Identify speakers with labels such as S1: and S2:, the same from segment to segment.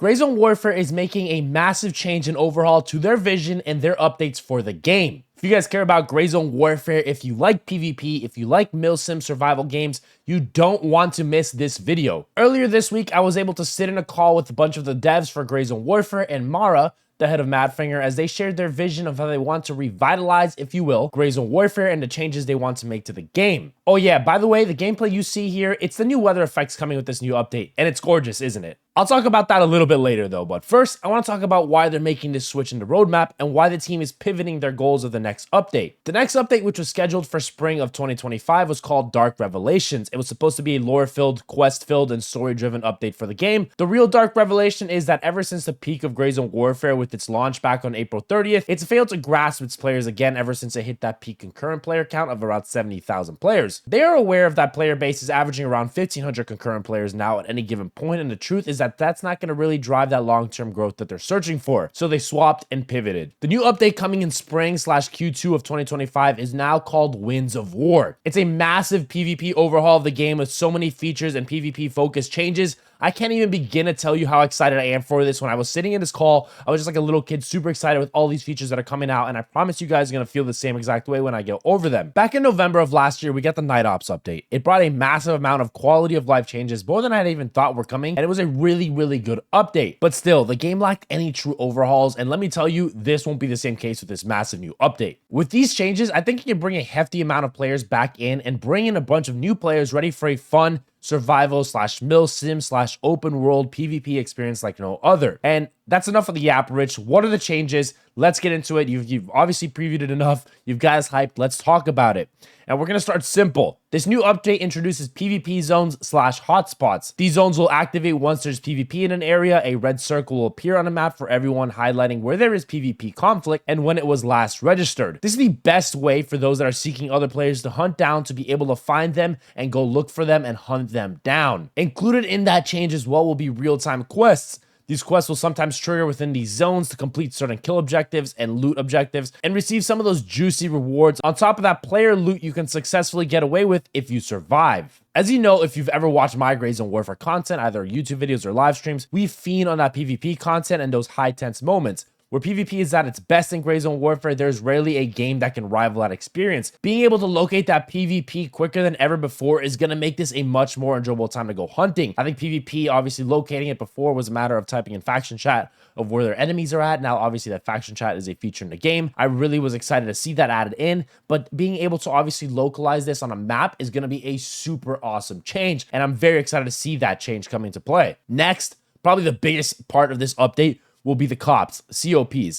S1: Grayzone Warfare is making a massive change and overhaul to their vision and their updates for the game. If you guys care about Grayzone Warfare, if you like PvP, if you like milsim survival games, you don't want to miss this video. Earlier this week, I was able to sit in a call with a bunch of the devs for Grayzone Warfare and Mara, the head of Madfinger, as they shared their vision of how they want to revitalize, if you will, Grayzone Warfare and the changes they want to make to the game. Oh yeah, by the way, the gameplay you see here, it's the new weather effects coming with this new update, and it's gorgeous, isn't it? I'll talk about that a little bit later though, but first, I want to talk about why they're making this switch in the roadmap and why the team is pivoting their goals of the next update. The next update, which was scheduled for spring of 2025, was called Dark Revelations. It was supposed to be a lore-filled, quest-filled, and story-driven update for the game. The real Dark Revelation is that ever since the peak of Grayzone Warfare with its launch back on April 30th, it's failed to grasp its players again ever since it hit that peak concurrent player count of around 70,000 players. They are aware of that player base is averaging around 1,500 concurrent players now at any given point, and the truth is that that's not going to really drive that long-term growth that they're searching for. So they swapped and pivoted. The new update coming in spring/Q2 of 2025 is now called Winds of War. It's a massive PvP overhaul of the game with so many features and PvP focused changes. I can't even begin to tell you how excited I am for this. When I was sitting in this call, I was just like a little kid, super excited with all these features that are coming out, and I promise you guys are going to feel the same exact way when I go over them. Back in November of last year, we got the Night Ops update. It brought a massive amount of quality of life changes, more than I had even thought were coming, and it was a really, really good update. But still, the game lacked any true overhauls, and let me tell you, this won't be the same case with this massive new update. With these changes, I think you can bring a hefty amount of players back in and bring in a bunch of new players ready for a fun, survival/milsim/open world PvP experience like no other. And that's enough of the yap, Rich. What are the changes? Let's get into it. You've obviously previewed it enough. You've got us hyped. Let's talk about it. And we're going to start simple. This new update introduces PvP zones/hotspots. These zones will activate once there's PvP in an area. A red circle will appear on the map for everyone, highlighting where there is PvP conflict and when it was last registered. This is the best way for those that are seeking other players to hunt down, to be able to find them and go look for them and hunt them down. Included in that change as well will be real-time quests. These quests will sometimes trigger within these zones to complete certain kill objectives and loot objectives and receive some of those juicy rewards on top of that player loot you can successfully get away with if you survive. As you know, if you've ever watched my Grayzone Warfare content, either YouTube videos or live streams, we fiend on that PvP content and those high tense moments. Where PvP is at its best in Grayzone Warfare, there's rarely a game that can rival that experience. Being able to locate that PvP quicker than ever before is going to make this a much more enjoyable time to go hunting. I think PvP, obviously locating it before was a matter of typing in faction chat of where their enemies are at. Now, obviously that faction chat is a feature in the game. I really was excited to see that added in, but being able to obviously localize this on a map is going to be a super awesome change, and I'm very excited to see that change come into play. Next, probably the biggest part of this update will be the COPs.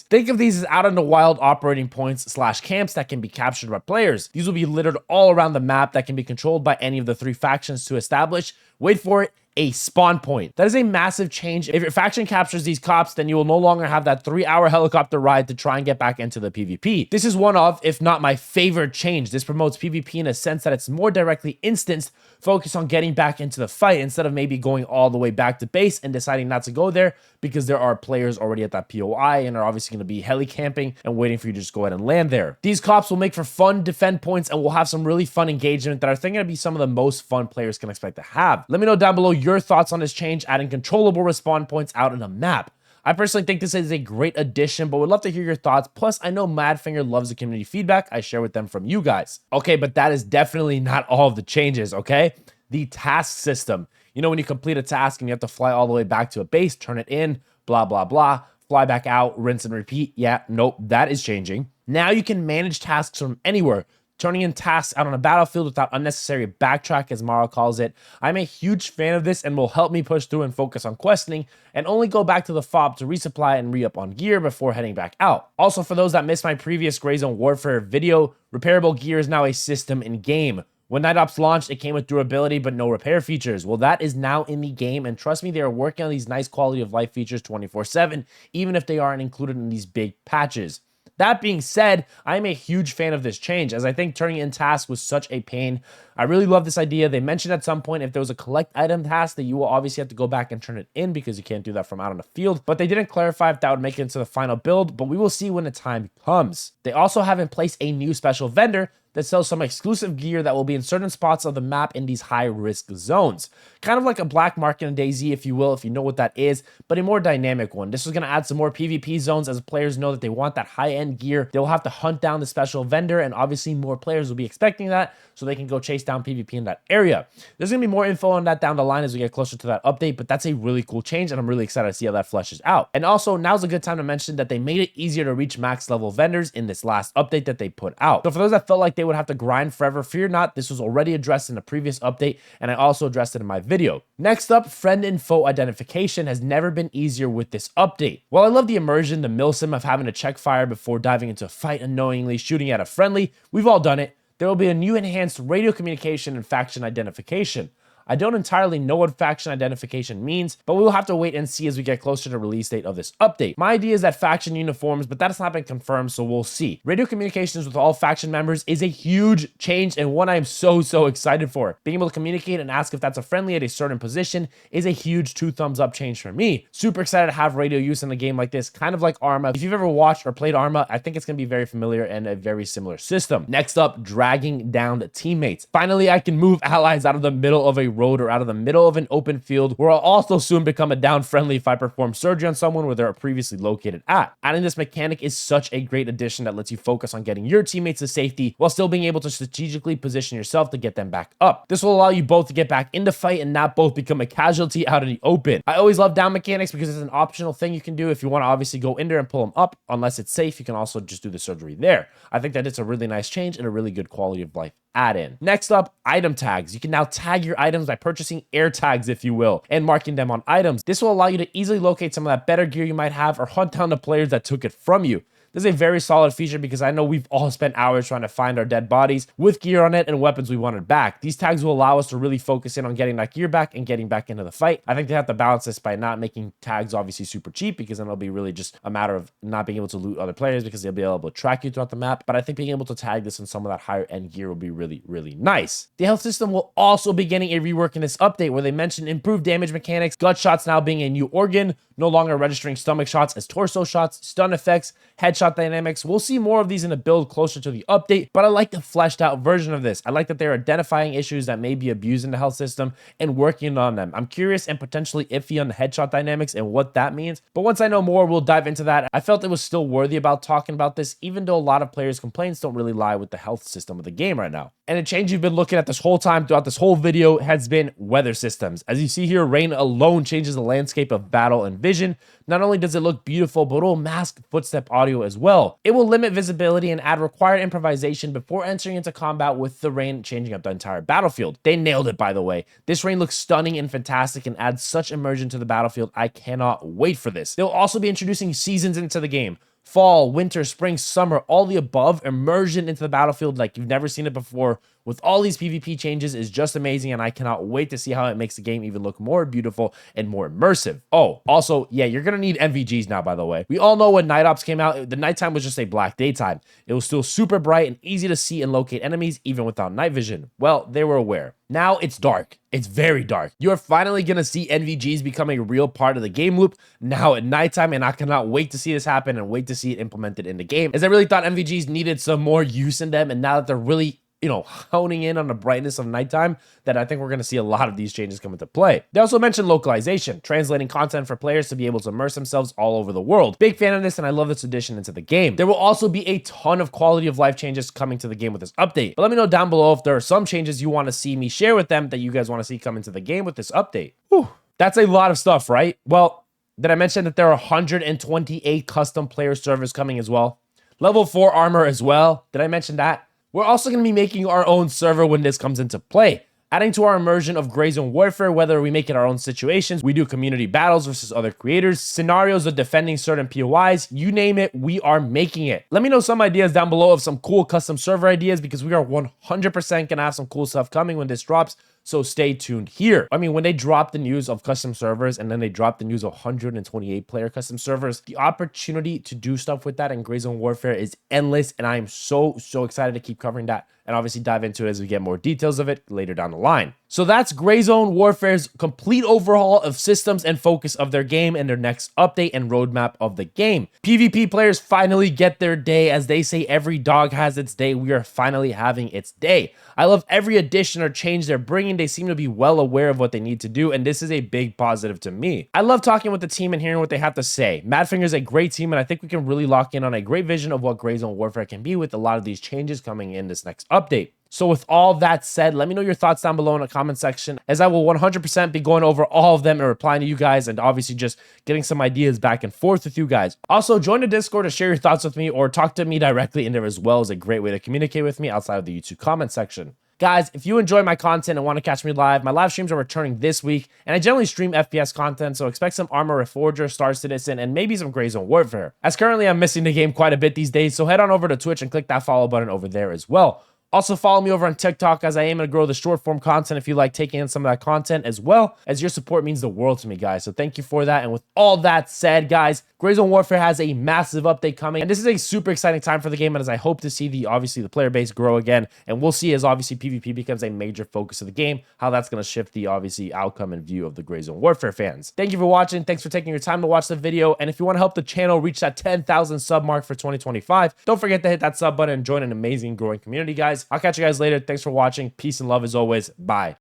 S1: Think of these as out in the wild operating points/camps that can be captured by players. These will be littered all around the map that can be controlled by any of the three factions to establish, wait for it, a spawn point. That is a massive change. If your faction captures these cops, then you will no longer have that 3-hour helicopter ride to try and get back into the PvP. This is one of, if not my favorite change. This promotes PvP in a sense that it's more directly instanced, focused on getting back into the fight instead of maybe going all the way back to base and deciding not to go there because there are players already at that POI and are obviously going to be heli camping and waiting for you to just go ahead and land there. These cops will make for fun defend points and will have some really fun engagement that I think are going to be some of the most fun players can expect to have. Let me know down below your thoughts on this change, adding controllable respawn points out in a map. I personally think this is a great addition, but would love to hear your thoughts. Plus, I know Madfinger loves the community feedback I share with them from you guys. Okay, but that is definitely not all of the changes, okay? The task system. You know, when you complete a task and you have to fly all the way back to a base, turn it in, blah, blah, blah, fly back out, rinse and repeat. Yeah, nope, that is changing. Now you can manage tasks from anywhere, turning in tasks out on a battlefield without unnecessary backtrack, as Mara calls it. I'm a huge fan of this and will help me push through and focus on questing and only go back to the FOB to resupply and re-up on gear before heading back out. Also, for those that missed my previous Grayzone Warfare video, repairable gear is now a system in game. When Night Ops launched, it came with durability but no repair features. Well, that is now in the game, and trust me, they are working on these nice quality of life features 24/7, even if they aren't included in these big patches. That being said, I'm a huge fan of this change, as I think turning in tasks was such a pain. I really love this idea. They mentioned at some point if there was a collect item task that you will obviously have to go back and turn it in because you can't do that from out on the field, but they didn't clarify if that would make it into the final build, but we will see when the time comes. They also have in place a new special vendor that sells some exclusive gear that will be in certain spots of the map in these high-risk zones. Kind of like a black market in DayZ, if you will, if you know what that is, but a more dynamic one. This is going to add some more PvP zones as players know that they want that high-end gear. They'll have to hunt down the special vendor, and obviously more players will be expecting that, so they can go chase down PvP in that area. There's going to be more info on that down the line as we get closer to that update, but that's a really cool change, and I'm really excited to see how that fleshes out. And also, now's a good time to mention that they made it easier to reach max level vendors in this last update that they put out. So for those that felt like they would have to grind forever, fear not, this was already addressed in a previous update, and I also addressed it in my video. Next up, friend and foe identification has never been easier with this update. While I love the immersion, the milsim of having to check fire before diving into a fight unknowingly shooting at a friendly, we've all done it. There will be a new enhanced radio communication and faction identification. I don't entirely know what faction identification means, but we will have to wait and see as we get closer to the release date of this update. My idea is that faction uniforms, but that has not been confirmed, so we'll see. Radio communications with all faction members is a huge change and one I am so excited for. Being able to communicate and ask if that's a friendly at a certain position is a huge 2 thumbs up change for me. Super excited to have radio use in a game like this, kind of like Arma. If you've ever watched or played Arma, I think it's going to be very familiar and a very similar system. Next up, dragging down the teammates. Finally, I can move allies out of the middle of a road or out of the middle of an open field, where I'll also soon become a down friendly if I perform surgery on someone where they're previously located at. Adding this mechanic is such a great addition that lets you focus on getting your teammates to safety while still being able to strategically position yourself to get them back up. This will allow you both to get back into fight and not both become a casualty out in the open. I always love down mechanics because it's an optional thing you can do if you want to obviously go in there and pull them up. Unless it's safe, you can also just do the surgery there. I think that it's a really nice change and a really good quality of life add-in. Next up, item tags. You can now tag your items by purchasing air tags, if you will, and marking them on items. This will allow you to easily locate some of that better gear you might have or hunt down the players that took it from you. This is a very solid feature because I know we've all spent hours trying to find our dead bodies with gear on it and weapons we wanted back. These tags will allow us to really focus in on getting that gear back and getting back into the fight. I think they have to balance this by not making tags obviously super cheap, because then it'll be really just a matter of not being able to loot other players because they'll be able to track you throughout the map. But I think being able to tag this in some of that higher end gear will be really nice. The health system will also be getting a rework in this update where they mentioned improved damage mechanics, gut shots now being a new organ, no longer registering stomach shots as torso shots, stun effects, headshot dynamics. We'll see more of these in a build closer to the update, but I like the fleshed out version of this. I like that they're identifying issues that may be abusing the health system and working on them. I'm curious and potentially iffy on the headshot dynamics and what that means, but once I know more, we'll dive into that. I felt it was still worthy about talking about this, even though a lot of players' complaints don't really lie with the health system of the game right now. And a change you've been looking at this whole time throughout this whole video has been weather systems. As you see here, rain alone changes the landscape of battle and vision. Not only does it look beautiful, but it will mask footstep audio as well. It will limit visibility and add required improvisation before entering into combat, with the rain changing up the entire battlefield. They nailed it, by the way. This rain looks stunning and fantastic and adds such immersion to the battlefield. I cannot wait for this. They'll also be introducing seasons into the game. Fall, winter, spring, summer, all the above. Immersion into the battlefield like you've never seen it before with all these PvP changes is just amazing, and I cannot wait to see how it makes the game even look more beautiful and more immersive. Oh, also, yeah, you're gonna need NVGs now, by the way. We all know when Night Ops came out, the nighttime was just a black daytime. It was still super bright and easy to see and locate enemies even without night vision. Well, they were aware. Now it's dark. It's very dark. You are finally going to see NVGs become a real part of the game loop now at nighttime, and I cannot wait to see this happen and wait to see it implemented in the game, as I really thought NVGs needed some more use in them, and now that they're really honing in on the brightness of nighttime, that I think we're going to see a lot of these changes come into play. They also mentioned localization, translating content for players to be able to immerse themselves all over the world. Big fan of this, and I love this addition into the game. There will also be a ton of quality of life changes coming to the game with this update. But let me know down below if there are some changes you want to see me share with them that you guys want to see come into the game with this update. Whew, that's a lot of stuff, right? Well, did I mention that there are 128 custom player servers coming as well? Level 4 armor as well. Did I mention that? We're also going to be making our own server when this comes into play, adding to our immersion of Gray Zone Warfare, whether we make it our own situations, we do community battles versus other creators, scenarios of defending certain POIs, you name it, we are making it. Let me know some ideas down below of some cool custom server ideas, because we are 100% going to have some cool stuff coming when this drops. So stay tuned here. I mean, when they drop the news of custom servers and then they drop the news of 128 player custom servers, the opportunity to do stuff with that in Gray Zone Warfare is endless. And I am so excited to keep covering that and obviously dive into it as we get more details of it later down the line. So that's Gray Zone Warfare's complete overhaul of systems and focus of their game and their next update and roadmap of the game. PvP players finally get their day. As they say, every dog has its day. We are finally having its day. I love every addition or change they're bringing. They seem to be well aware of what they need to do, and this is a big positive to me. I love talking with the team and hearing what they have to say. Madfinger is a great team, and I think we can really lock in on a great vision of what Gray Zone Warfare can be with a lot of these changes coming in this next update. So with all that said, let me know your thoughts down below in the comment section, as I will 100% be going over all of them and replying to you guys, and obviously just getting some ideas back and forth with you guys. Also, join the Discord to share your thoughts with me, or talk to me directly in there as well. Is a great way to communicate with me outside of the YouTube comment section. Guys, if you enjoy my content and want to catch me live, my live streams are returning this week, and I generally stream FPS content, so expect some Arma Reforger, Star Citizen, and maybe some Gray Zone Warfare. As currently I'm missing the game quite a bit these days, so head on over to Twitch and click that follow button over there as well. Also, follow me over on TikTok, as I aim to grow the short form content if you like taking in some of that content, as well as your support means the world to me, guys. So thank you for that. And with all that said, guys, Gray Zone Warfare has a massive update coming, and this is a super exciting time for the game, and as I hope to see obviously the player base grow again, and we'll see as obviously PvP becomes a major focus of the game, how that's going to shift the obviously outcome and view of the Gray Zone Warfare fans. Thank you for watching. Thanks for taking your time to watch the video, and if you want to help the channel reach that 10,000 sub mark for 2025, don't forget to hit that sub button and join an amazing growing community, guys. I'll catch you guys later. Thanks for watching. Peace and love as always. Bye.